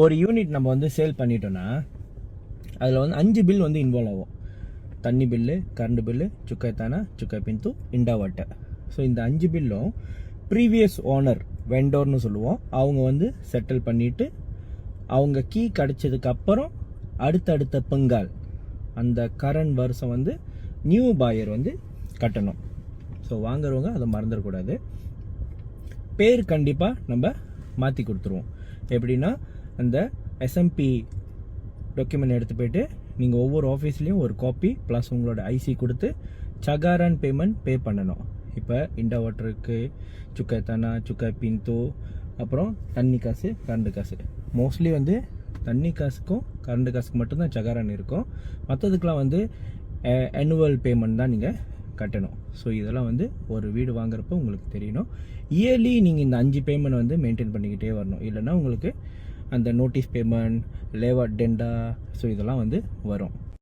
ஒரு யூனிட் நம்ம வந்து சேல் பண்ணிட்டோன்னா அதில் வந்து 5 பில் வந்து இன்வால்வ் ஆகும். தண்ணி பில்லு, கரண்ட் பில்லு, சுக்காய் தானா, சுக்காய் பிந்து, இண்டா வாட்டர். ஸோ இந்த 5 பில்லும் ப்ரீவியஸ் ஓனர் வெண்டோர்னு சொல்லுவோம், அவங்க வந்து செட்டில் பண்ணிவிட்டு அவங்க கீ கிடச்சதுக்கு அப்புறம் அடுத்தடுத்த பங்கால் அந்த கரண்ட் வருஷம் வந்து நியூ பாயர் வந்து கட்டணும். ஸோ வாங்குறவங்க அதை மறந்துடக்கூடாது. பேர் கண்டிப்பாக நம்ம மாற்றி கொடுத்துருவோம். எப்படின்னா அந்த எஸ்எம்பி டாக்குமெண்ட் எடுத்து போய்ட்டு நீங்கள் ஒவ்வொரு ஆஃபீஸ்லேயும் ஒரு காப்பி ப்ளஸ் உங்களோட ஐசி கொடுத்து சகாரான் பேமெண்ட் பே பண்ணணும். இப்போ இண்டா வாட்டருக்கு, சுக்காய் தானா, சுக்காய் பிந்து, அப்புறம் தண்ணி காசு, கரண்ட் காசு. மோஸ்ட்லி வந்து தண்ணி காசுக்கும் கரண்ட் காசுக்கு மட்டும்தான் சகாரான் இருக்கும். மற்றதுக்கெலாம் வந்து ஆனுவல் பேமெண்ட் தான் நீங்கள் கட்டணும். ஸோ இதெல்லாம் வந்து ஒரு வீடு வாங்குறப்போ உங்களுக்கு தெரியணும். இயர்லி நீங்கள் இந்த 5 பேமெண்ட் வந்து மெயின்டைன் பண்ணிக்கிட்டே வரணும். இல்லைன்னா உங்களுக்கு அந்த நோட்டீஸ் பேமெண்ட், லேவா டெண்டா, ஸோ இதெல்லாம் வந்து வரும்.